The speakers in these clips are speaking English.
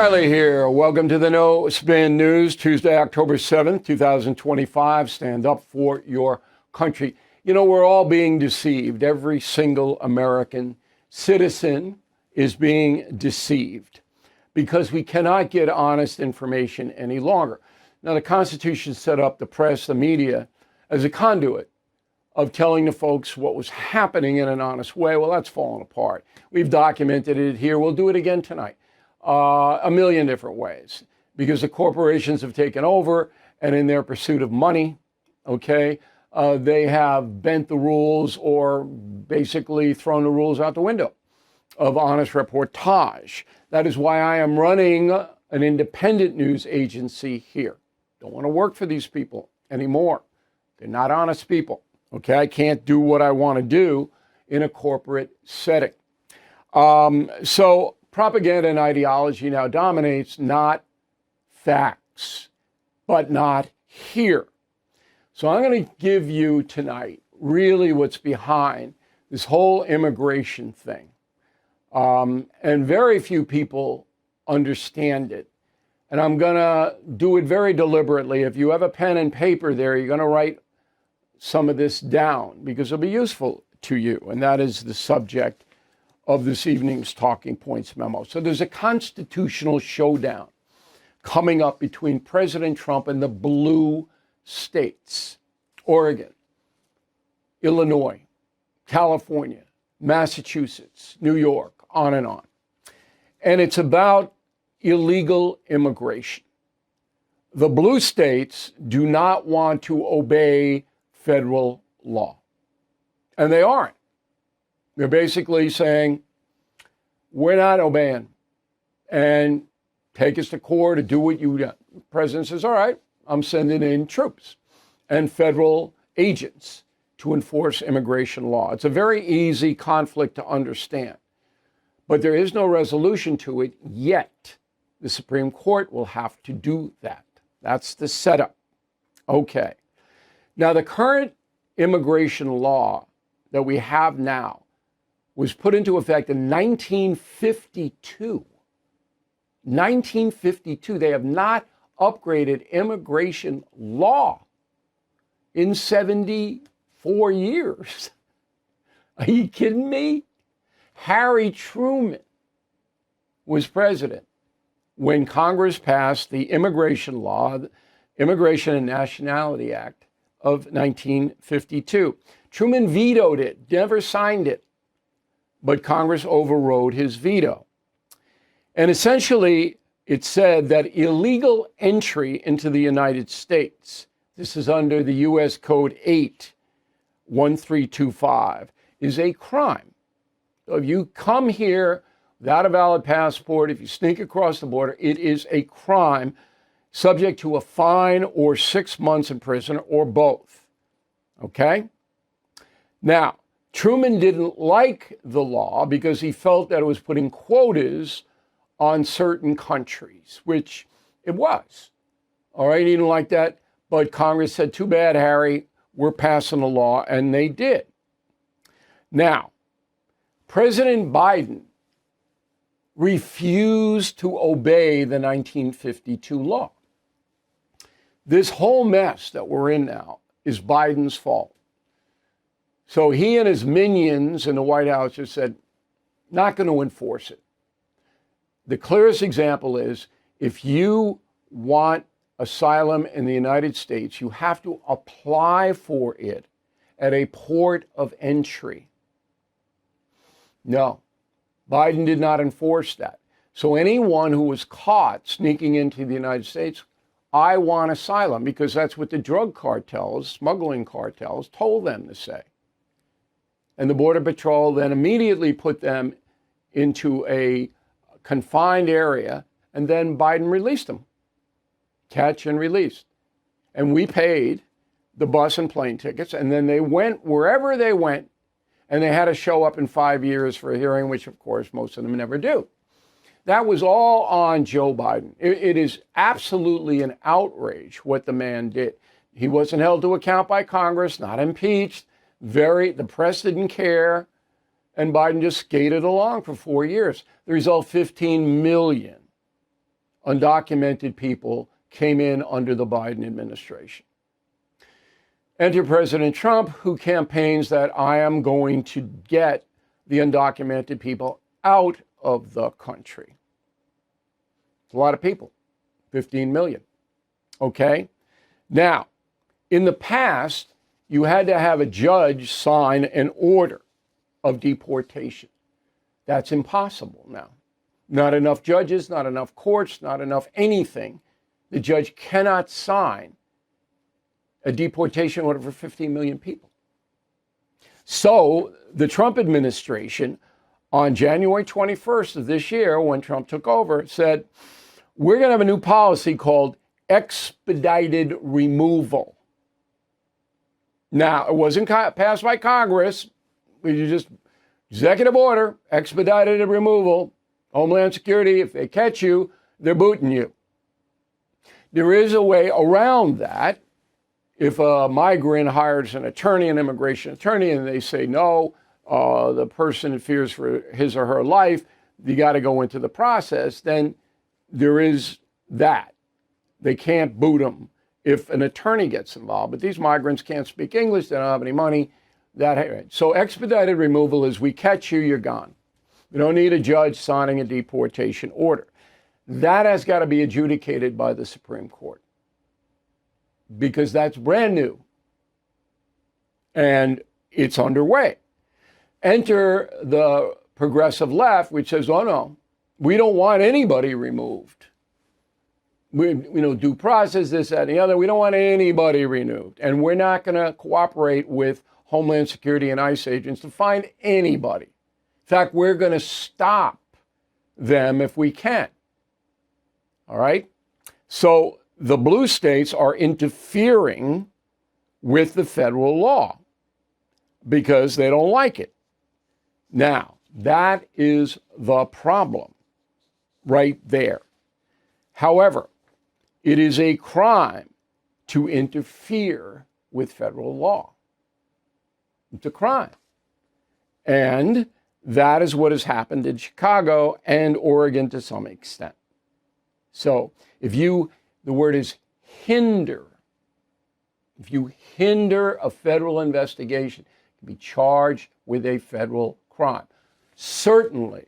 Reilly here. Welcome to the No Spin News, Tuesday, October 7th, 2025. Stand up for your country. You know, we're all being deceived. Every single American citizen is being deceived because we cannot get honest information any longer. Now, the Constitution set up the press, the media, as a conduit of telling the folks what was happening in an honest way. Well, that's fallen apart. We've documented it here. We'll do it again tonight. A million different ways, because the corporations have taken over, and in their pursuit of money, they have bent the rules or basically thrown the rules out the window of honest reportage. That is why I am running an independent news agency here. Don't want to work for these people anymore. They're not honest people. I can't do what I want to do in a corporate setting. So propaganda and ideology now dominates, not facts, but not here. So I'm going to give you tonight really what's behind this whole immigration thing. And very few people understand it. And I'm going to do it very deliberately. If you have a pen and paper there, you're going to write some of this down because it'll be useful to you. And that is the subject of this evening's Talking Points memo. So there's a constitutional showdown coming up between President Trump and the blue states: Oregon, Illinois, California, Massachusetts, New York, on and on. And it's about illegal immigration. The blue states do not want to obey federal law, and they aren't. They're basically saying, we're not obeying, and take us to court to do what you do. The president says, all right, I'm sending in troops and federal agents to enforce immigration law. It's a very easy conflict to understand, but there is no resolution to it yet. The Supreme Court will have to do that. That's the setup. Okay. Now, the current immigration law that we have now was put into effect in 1952. 1952. They have not upgraded immigration law in 74 years. Are you kidding me? Harry Truman was president when Congress passed the immigration law, the Immigration and Nationality Act of 1952. Truman vetoed it, never signed it, but Congress overrode his veto. And essentially, it said that illegal entry into the United States, this is under the U.S. Code 81325, is a crime. So if you come here without a valid passport, if you sneak across the border, it is a crime subject to a fine or 6 months in prison or both. Okay? Now, Truman didn't like the law because he felt that it was putting quotas on certain countries, which it was. All right, he didn't like that, but Congress said, too bad, Harry, we're passing the law, and they did. Now, President Biden refused to obey the 1952 law. This whole mess that we're in now is Biden's fault. So he and his minions in the White House just said, not going to enforce it. The clearest example is if you want asylum in the United States, you have to apply for it at a port of entry. No, Biden did not enforce that. So anyone who was caught sneaking into the United States, I want asylum, because that's what the drug cartels, smuggling cartels, told them to say. And the Border Patrol then immediately put them into a confined area, and then Biden released them. Catch and release. And we paid the bus and plane tickets, and then they went wherever they went, and they had to show up in 5 years for a hearing, which, of course, most of them never do. That was all on Joe Biden. It is absolutely an outrage what the man did. He wasn't held to account by Congress, not impeached. The press didn't care, and Biden just skated along for 4 years. The result, 15 million undocumented people came in under the Biden administration. Enter President Trump, who campaigns that I am going to get the undocumented people out of the country. It's a lot of people, 15 million. Okay? Now, in the past, you had to have a judge sign an order of deportation. That's impossible now. Not enough judges, not enough courts, not enough anything. The judge cannot sign a deportation order for 15 million people. So the Trump administration, on January 21st of this year, when Trump took over, said, we're going to have a new policy called expedited removal. Now, it wasn't passed by Congress. We just executive order, expedited removal, Homeland Security, if they catch you, they're booting you. There is a way around that. If a migrant hires an attorney, an immigration attorney, and they say, no, the person fears for his or her life, you got to go into the process, then there is that. They can't boot them if an attorney gets involved. But these migrants can't speak English, they don't have any money. So expedited removal is we catch you, you're gone. We don't need a judge signing a deportation order. That has got to be adjudicated by the Supreme Court, because that's brand new and it's underway. Enter the progressive left, which says, oh no, we don't want anybody removed. Due process, this, that, and the other. We don't want anybody removed. And we're not going to cooperate with Homeland Security and ICE agents to find anybody. In fact, we're going to stop them if we can. All right? So the blue states are interfering with the federal law because they don't like it. Now, that is the problem right there. However, it is a crime to interfere with federal law. It's a crime. And that is what has happened in Chicago and Oregon to some extent. So the word is hinder. If you hinder a federal investigation, you can be charged with a federal crime. Certainly,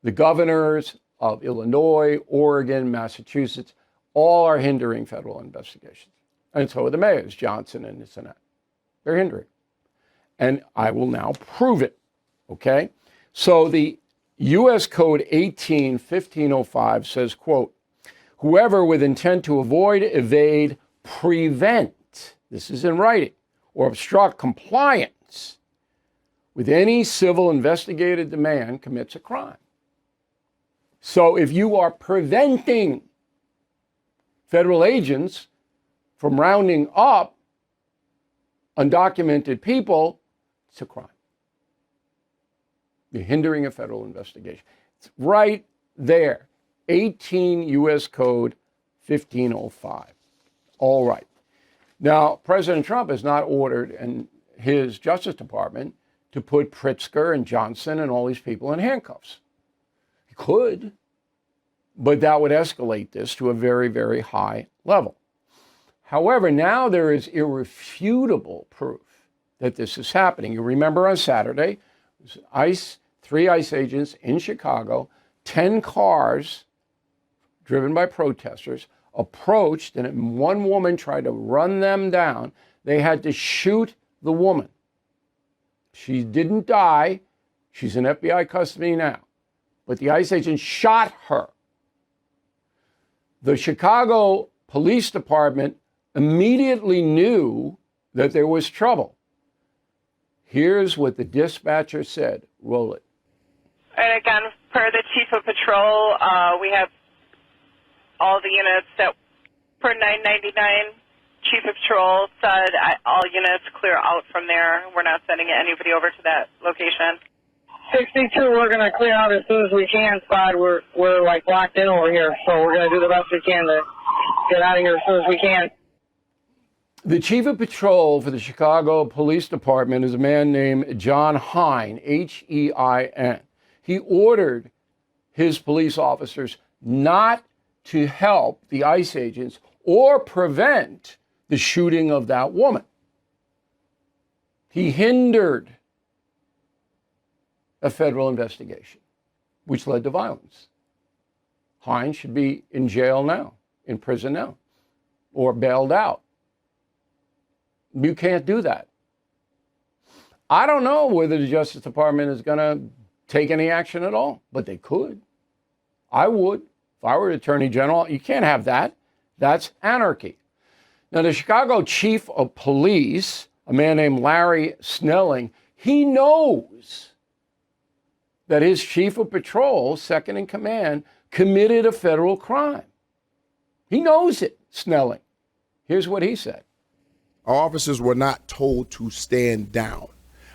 the governors of Illinois, Oregon, Massachusetts, all are hindering federal investigations. And so are the mayors, Johnson and this and that. They're hindering. And I will now prove it, okay? So the U.S. Code 18-1505 says, quote, whoever with intent to avoid, evade, prevent, this is in writing, or obstruct compliance with any civil investigative demand commits a crime. So if you are preventing federal agents from rounding up undocumented people, it's a crime. You're hindering a federal investigation. It's right there. 18 U.S. Code 1505. All right. Now, President Trump has not ordered in his Justice Department to put Pritzker and Johnson and all these people in handcuffs. He could, but that would escalate this to a very, very high level. However, now there is irrefutable proof that this is happening. You remember on Saturday, three ICE agents in Chicago, 10 cars driven by protesters approached, and one woman tried to run them down. They had to shoot the woman. She didn't die. She's in FBI custody now. But the ICE agent shot her. The Chicago Police Department immediately knew that there was trouble. Here's what the dispatcher said. Roll it. And again, per the Chief of Patrol, we have all the units that, per 999, Chief of Patrol said all units clear out from there. We're not sending anybody over to that location. 62, we're going to clear out as soon as we can, Spot. We're like locked in over here, so we're going to do the best we can to get out of here as soon as we can. The Chief of Patrol for the Chicago Police Department is a man named John Hein, H-E-I-N. He ordered his police officers not to help the ICE agents or prevent the shooting of that woman. He hindered a federal investigation, which led to violence. Hines should be in jail now, in prison now, or bailed out. You can't do that. I don't know whether the Justice Department is going to take any action at all, but they could. I would. If I were Attorney General, you can't have that. That's anarchy. Now, the Chicago chief of police, a man named Larry Snelling, he knows that his chief of patrol, second in command, committed a federal crime. He knows it, Snelling. Here's what he said. Our officers were not told to stand down.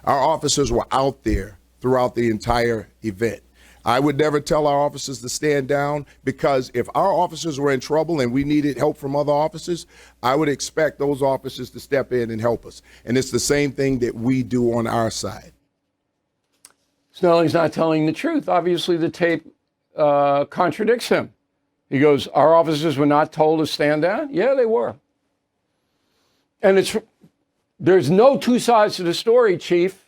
Our officers were out there throughout the entire event. I would never tell our officers to stand down, because if our officers were in trouble and we needed help from other officers, I would expect those officers to step in and help us. And it's the same thing that we do on our side. Snelling's not telling the truth. Obviously, the tape contradicts him. He goes, our officers were not told to stand down? Yeah, they were. And there's no two sides to the story, Chief.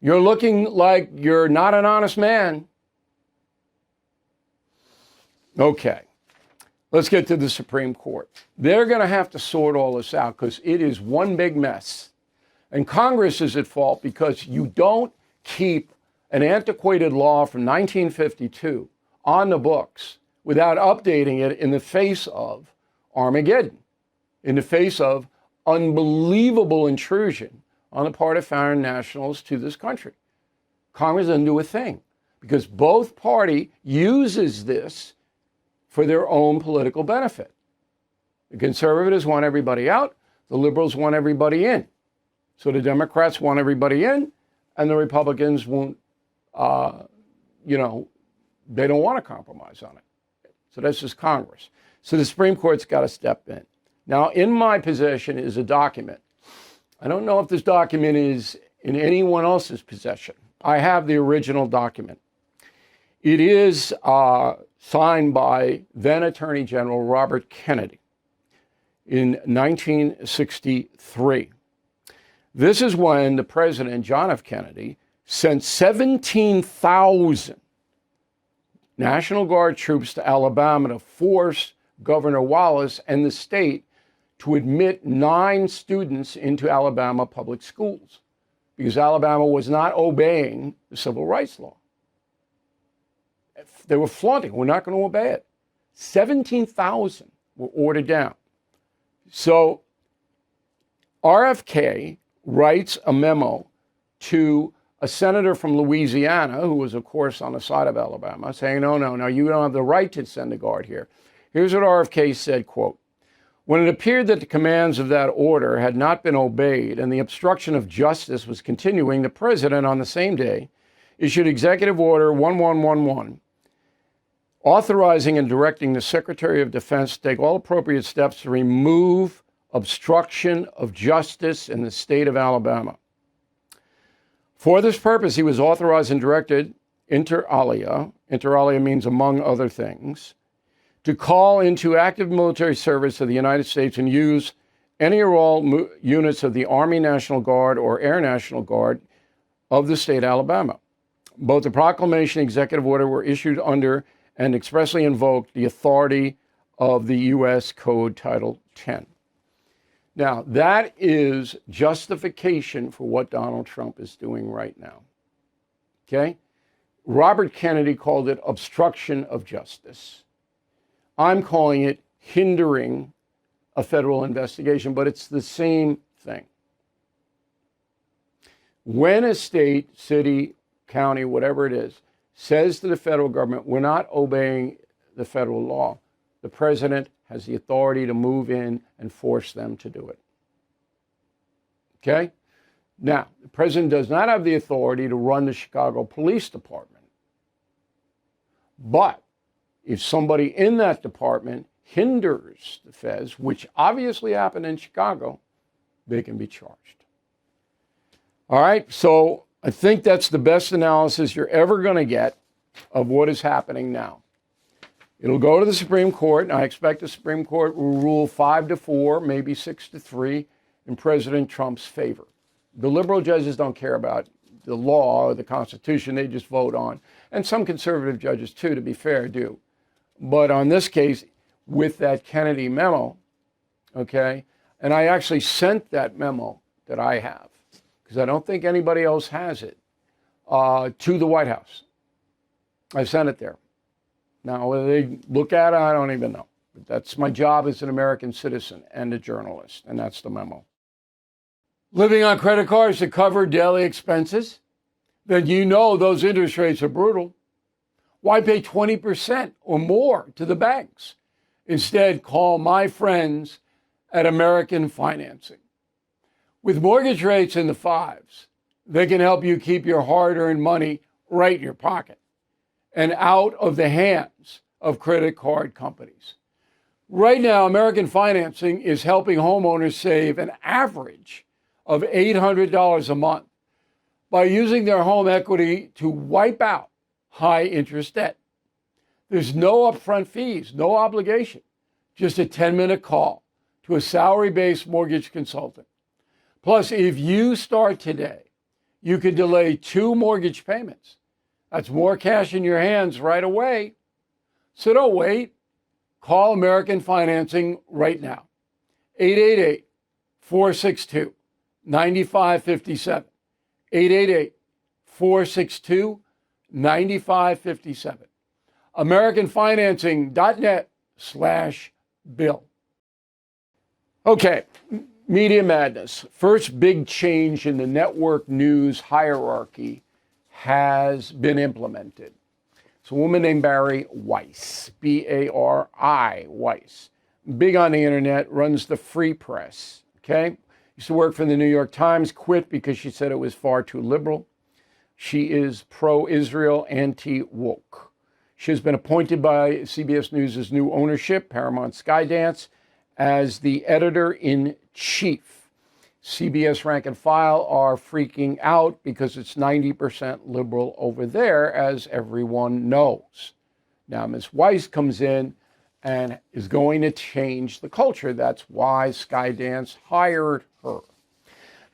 You're looking like you're not an honest man. Okay, let's get to the Supreme Court. They're going to have to sort all this out because it is one big mess. And Congress is at fault because you don't keep an antiquated law from 1952 on the books without updating it in the face of Armageddon, in the face of unbelievable intrusion on the part of foreign nationals to this country. Congress doesn't do a thing because both party uses this for their own political benefit. The conservatives want everybody out. The liberals want everybody in. So the Democrats want everybody in, and the Republicans won't, they don't want to compromise on it. So that's just Congress. So the Supreme Court's got to step in. Now, in my possession is a document. I don't know if this document is in anyone else's possession. I have the original document. It is signed by then Attorney General Robert Kennedy in 1963. This is when the president, John F. Kennedy, sent 17,000 National Guard troops to Alabama to force Governor Wallace and the state to admit 9 students into Alabama public schools because Alabama was not obeying the civil rights law. They were flaunting, we're not going to obey it. 17,000 were ordered down. So RFK writes a memo to a senator from Louisiana, who was, of course, on the side of Alabama, saying, no, you don't have the right to send a guard here. Here's what RFK said, quote, when it appeared that the commands of that order had not been obeyed and the obstruction of justice was continuing, the president on the same day issued Executive Order 1111, authorizing and directing the Secretary of Defense to take all appropriate steps to remove obstruction of justice in the state of Alabama. For this purpose, he was authorized and directed inter alia means among other things, to call into active military service of the United States and use any or all units of the Army National Guard or Air National Guard of the state of Alabama. Both the proclamation and executive order were issued under and expressly invoked the authority of the U.S. Code Title 10. Now, that is justification for what Donald Trump is doing right now. Okay? Robert Kennedy called it obstruction of justice. I'm calling it hindering a federal investigation, but it's the same thing. When a state, city, county, whatever it is, says to the federal government, we're not obeying the federal law, the president has the authority to move in and force them to do it. Okay? Now, the president does not have the authority to run the Chicago Police Department. But if somebody in that department hinders the feds, which obviously happened in Chicago, they can be charged. All right, so I think that's the best analysis you're ever going to get of what is happening now. It'll go to the Supreme Court, and I expect the Supreme Court will rule 5-4, maybe 6-3 in President Trump's favor. The liberal judges don't care about the law or the Constitution. They just vote on. And some conservative judges, too, to be fair, do. But on this case, with that Kennedy memo, okay, and I actually sent that memo that I have, because I don't think anybody else has it, to the White House. I sent it there. Now, whether they look at it, I don't even know. But that's my job as an American citizen and a journalist, and that's the memo. Living on credit cards to cover daily expenses? Then you know those interest rates are brutal. Why pay 20% or more to the banks? Instead, call my friends at American Financing. With mortgage rates in the fives, they can help you keep your hard-earned money right in your pocket and out of the hands of credit card companies. Right now, American Financing is helping homeowners save an average of $800 a month by using their home equity to wipe out high interest debt. There's no upfront fees, no obligation, just a 10-minute call to a salary-based mortgage consultant. Plus, if you start today, you could delay 2 mortgage payments. That's more cash in your hands right away. So don't wait. Call American Financing right now. 888-462-9557. 888-462-9557. AmericanFinancing.net/bill. Okay, media madness. First big change in the network news hierarchy has been implemented. It's a woman named Bari Weiss, B-A-R-I, Weiss. Big on the internet, runs the Free Press, okay? Used to work for the New York Times, quit because she said it was far too liberal. She is pro-Israel, anti-woke. She has been appointed by CBS News' new ownership, Paramount Skydance, as the editor-in-chief. CBS rank and file are freaking out because it's 90% liberal over there, as everyone knows. Now, Ms. Weiss comes in and is going to change the culture. That's why Skydance hired her.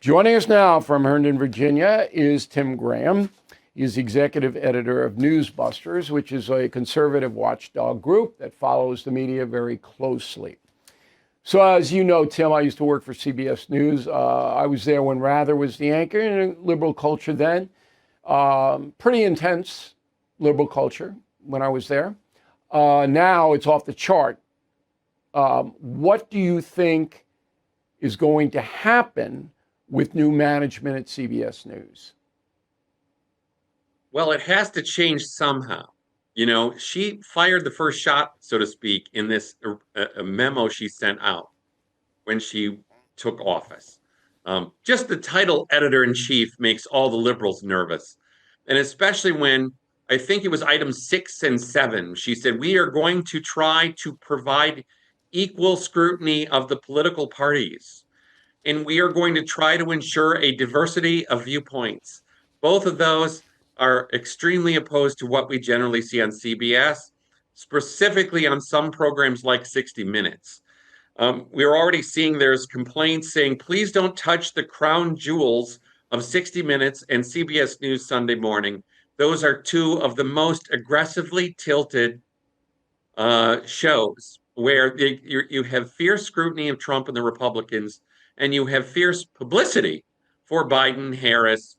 Joining us now from Herndon, Virginia, is Tim Graham. He's the executive editor of NewsBusters, which is a conservative watchdog group that follows the media very closely. So as you know, Tim, I used to work for CBS News. I was there when Rather was the anchor in a liberal culture then. Pretty intense liberal culture when I was there. Now it's off the chart. What do you think is going to happen with new management at CBS News? Well, it has to change somehow. You know, she fired the first shot, so to speak, in this memo she sent out when she took office. Just the title editor-in-chief makes all the liberals nervous. And especially when, I think it was items 6 and 7, she said, we are going to try to provide equal scrutiny of the political parties. And we are going to try to ensure a diversity of viewpoints. Both of those are extremely opposed to what we generally see on CBS, specifically on some programs like 60 Minutes. We're already seeing there's complaints saying, please don't touch the crown jewels of 60 Minutes and CBS News Sunday Morning. Those are 2 of the most aggressively tilted shows where you have fierce scrutiny of Trump and the Republicans, and you have fierce publicity for Biden, Harris,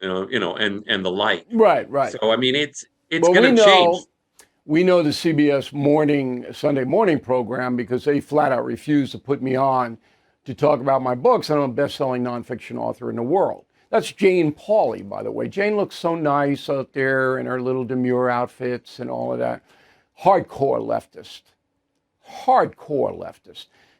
and the like. Right. So I mean, it's going to change. We know the CBS Sunday morning program because they flat out refused to put me on to talk about my books. I'm a best-selling nonfiction author in the world. That's Jane Pauley, by the way. Jane looks so nice out there in her little demure outfits and all of that. Hardcore leftist.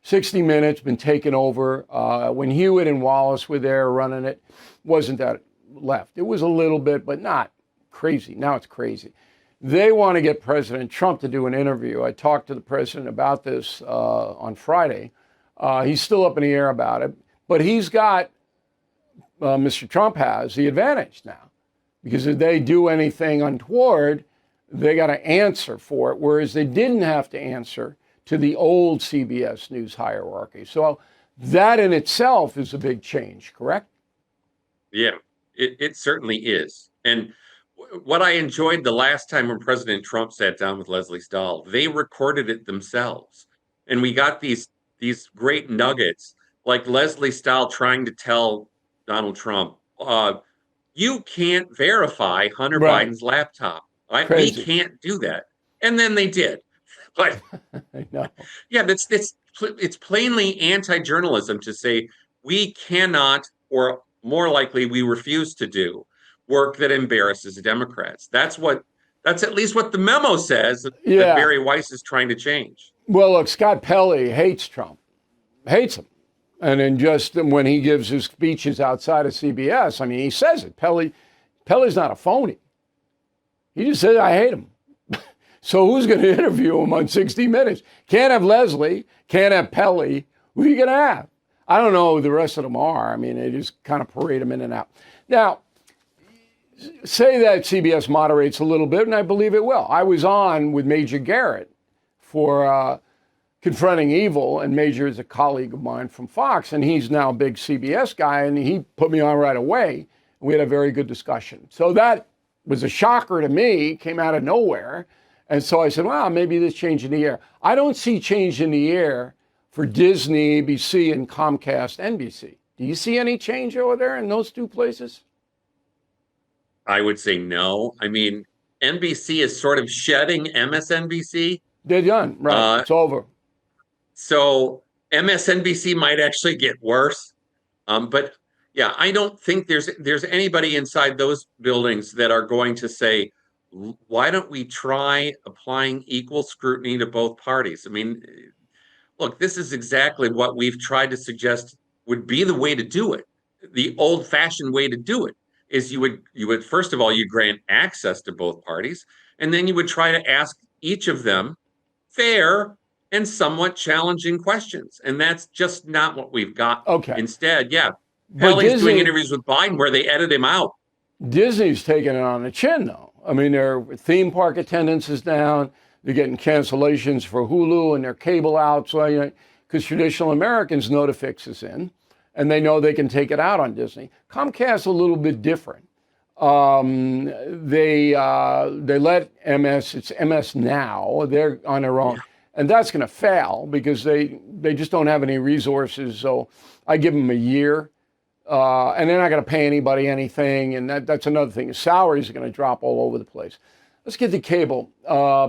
60 Minutes been taken over. When Hewitt and Wallace were there running it, wasn't that left. It was a little bit, but not crazy. Now it's crazy. They want to get President Trump to do an interview. I talked to the president about this on Friday. He's still up in the air about it, but he's got, Mr. Trump has the advantage now because if they do anything untoward, they got to answer for it, whereas they didn't have to answer to the old CBS News hierarchy. So that in itself is a big change, correct? Yeah, it certainly is. And what I enjoyed the last time when President Trump sat down with Leslie Stahl, they recorded it themselves. And we got these great nuggets, like Leslie Stahl trying to tell Donald Trump, you can't verify Hunter Right. Biden's laptop. We Crazy. can't do that. And then they did. But I know. yeah, it's plainly anti-journalism to say we cannot, or more likely we refuse to do work that embarrasses Democrats. That's at least what the memo says that Yeah. Barry Weiss is trying to change. Well, look, Scott Pelley hates Trump, hates him. And then just when he gives his speeches outside of CBS, I mean, he says it. Pelley's not a phony. He just says, I hate him. So who's going to interview him on 60 Minutes? Can't have Leslie, can't have Pelley. Who are you going to have? I don't know who the rest of them are. I mean, they just kind of parade them in and out. Now, say that CBS moderates a little bit, and I believe it will. I was on with Major Garrett for Confronting Evil, and Major is a colleague of mine from Fox, and he's now a big CBS guy, and he put me on right away. We had a very good discussion. So that was a shocker to me, came out of nowhere. And so I said, well, maybe there's change in the air. I don't see change in the air for Disney, ABC, and Comcast, NBC. Do you see any change over there in those two places? I would say no. I mean, NBC is sort of shedding MSNBC. They're done, right? It's over. So MSNBC might actually get worse. But yeah, I don't think there's anybody inside those buildings that are going to say, why don't we try applying equal scrutiny to both parties? I mean, look, this is exactly what we've tried to suggest would be the way to do it. The old-fashioned way to do it is you would first of all, you grant access to both parties, and then you would try to ask each of them fair and somewhat challenging questions. And that's just not what we've got. Okay. Instead, yeah, But Pelley's doing interviews with Biden where they edit him out. Disney's taking it on the chin, though. I mean, their theme park attendance is down. They're getting cancellations for Hulu and their cable out. So, because traditional Americans know the fix is in, and they know they can take it out on Disney. Comcast a little bit different. They let MS. It's MS Now. They're on their own, and that's going to fail because they just don't have any resources. So I give them a year. And they're not going to pay anybody anything. And that's another thing. Salaries are going to drop all over the place. Let's get to cable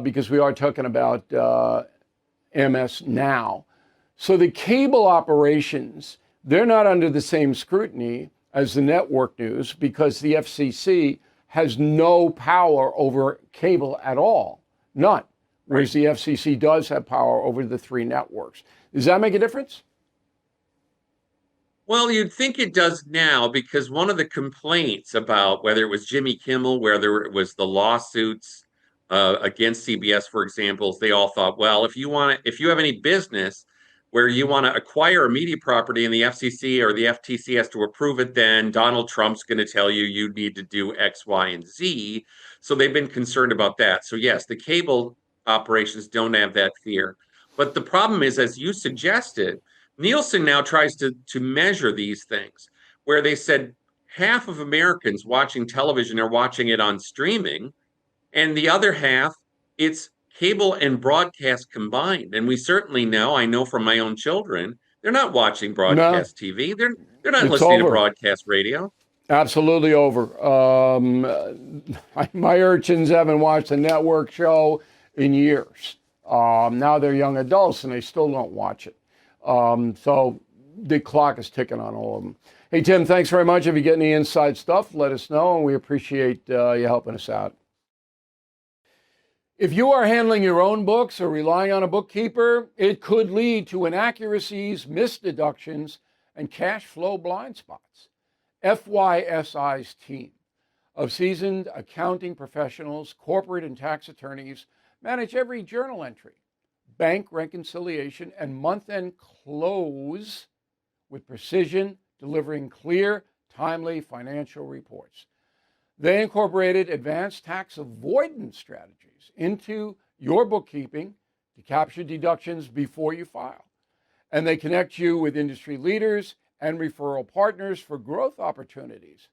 because we are talking about MS Now. So the cable operations, they're not under the same scrutiny as the network news because the FCC has no power over cable at all. None. Whereas the FCC does have power over the three networks. Does that make a difference? Well, you'd think it does now because one of the complaints about whether it was Jimmy Kimmel, whether it was the lawsuits against CBS, for example, they all thought, well, if you have any business where you want to acquire a media property and the FCC or the FTC has to approve it, then Donald Trump's going to tell you need to do X, Y, and Z. So they've been concerned about that. So yes, the cable operations don't have that fear. But the problem is, as you suggested, Nielsen now tries to measure these things, where they said half of Americans watching television are watching it on streaming, and the other half, it's cable and broadcast combined. And we certainly know, I know from my own children, they're not watching broadcast TV. They're not listening to broadcast radio. Absolutely over. My urchins haven't watched a network show in years. Now they're young adults and they still don't watch it. So the clock is ticking on all of them. Hey, Tim, thanks very much. If you get any inside stuff, let us know, and we appreciate you helping us out. If you are handling your own books or relying on a bookkeeper, it could lead to inaccuracies, missed deductions, and cash flow blind spots. FYSI's team of seasoned accounting professionals, corporate and tax attorneys manage every journal entry, bank reconciliation, and month-end close with precision, delivering clear, timely financial reports. They incorporated advanced tax avoidance strategies into your bookkeeping to capture deductions before you file. And they connect you with industry leaders and referral partners for growth opportunities.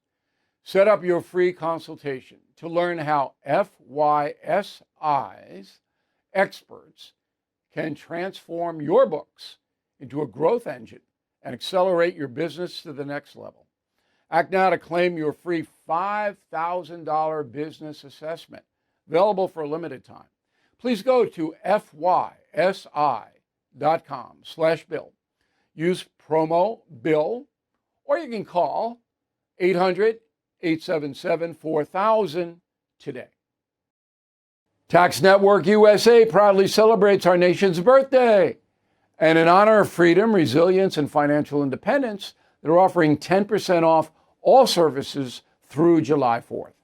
Set up your free consultation to learn how FYSI's experts can transform your books into a growth engine and accelerate your business to the next level. Act now to claim your free $5,000 business assessment, available for a limited time. Please go to fysi.com/bill. Use promo BILL, or you can call 800-877-4000 today. Tax Network USA proudly celebrates our nation's birthday. And in honor of freedom, resilience, and financial independence, they're offering 10% off all services through July 4th.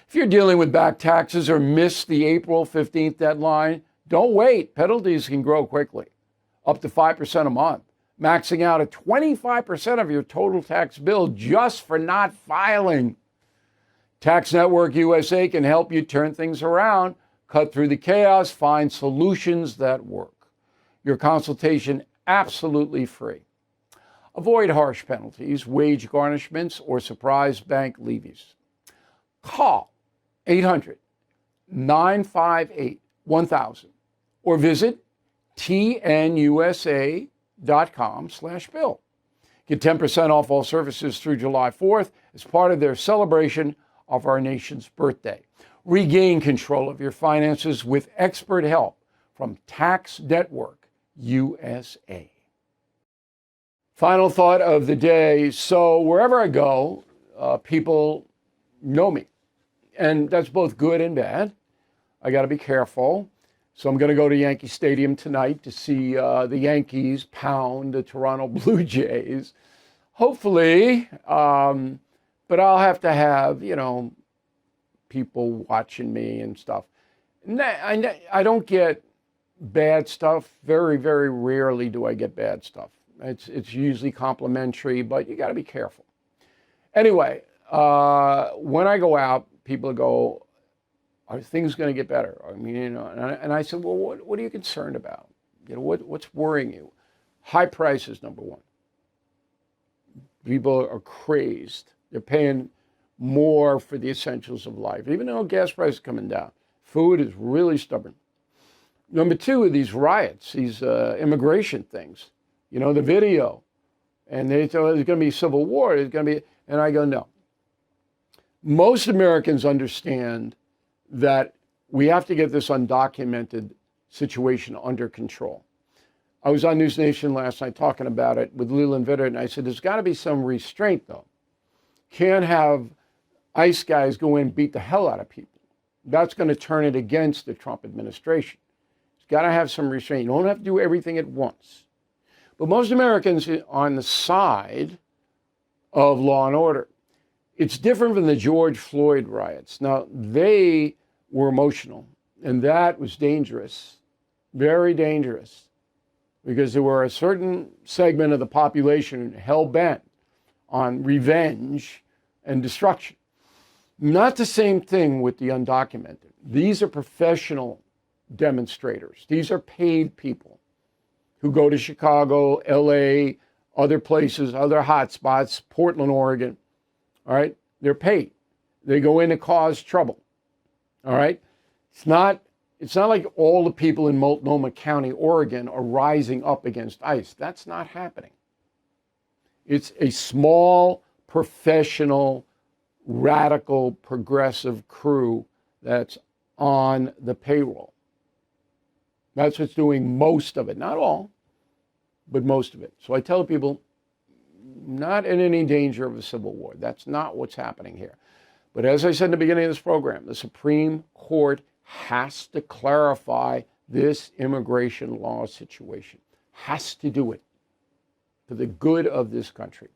If you're dealing with back taxes or missed the April 15th deadline, don't wait. Penalties can grow quickly, up to 5% a month, maxing out at 25% of your total tax bill just for not filing. Tax Network USA can help you turn things around, cut through the chaos, find solutions that work. Your consultation absolutely free. Avoid harsh penalties, wage garnishments, or surprise bank levies. Call 800-958-1000 or visit tnusa.com/bill. Get 10% off all services through July 4th as part of their celebration of our nation's birthday. Regain control of your finances with expert help from Tax Network USA. Final thought of the day. So wherever I go, people know me. And that's both good and bad. I got to be careful. So I'm going to go to Yankee Stadium tonight to see the Yankees pound the Toronto Blue Jays. Hopefully, but I'll have to have, people watching me and stuff. I don't get bad stuff. Very, very rarely do I get bad stuff. It's usually complimentary, but you got to be careful. Anyway, when I go out, people go, are things going to get better? I mean, and I said, well, what are you concerned about? What's worrying you? High prices, number one. People are crazed. They're paying more for the essentials of life, even though gas prices are coming down. Food is really stubborn. Number two are these riots, these immigration things. The video. And they thought there's going to be civil war. There's going to be, and I go, no. Most Americans understand that we have to get this undocumented situation under control. I was on News Nation last night talking about it with Leland Vitter, and I said, there's got to be some restraint, though. Can't have ICE guys go in and beat the hell out of people. That's going to turn it against the Trump administration. It's got to have some restraint. You don't have to do everything at once. But most Americans are on the side of law and order. It's different from the George Floyd riots. Now, they were emotional, and that was dangerous, very dangerous, because there were a certain segment of the population hell-bent on revenge and destruction. Not the same thing with the undocumented. These are professional demonstrators. These are paid people who go to Chicago, LA, other places, other hot spots, Portland, Oregon. All right? They're paid. They go in to cause trouble. All right? It's not like all the people in Multnomah County, Oregon are rising up against ICE. That's not happening. It's a small, professional, radical, progressive crew that's on the payroll. That's what's doing most of it. Not all, but most of it. So I tell people, not in any danger of a civil war. That's not what's happening here. But as I said in the beginning of this program, the Supreme Court has to clarify this immigration law situation. Has to do it for the good of this country.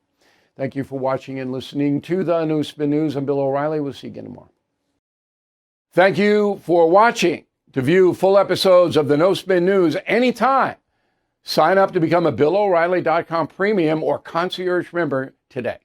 Thank you for watching and listening to the No Spin News. I'm Bill O'Reilly. We'll see you again tomorrow. Thank you for watching. To view full episodes of the No Spin News anytime, sign up to become a BillO'Reilly.com premium or concierge member today.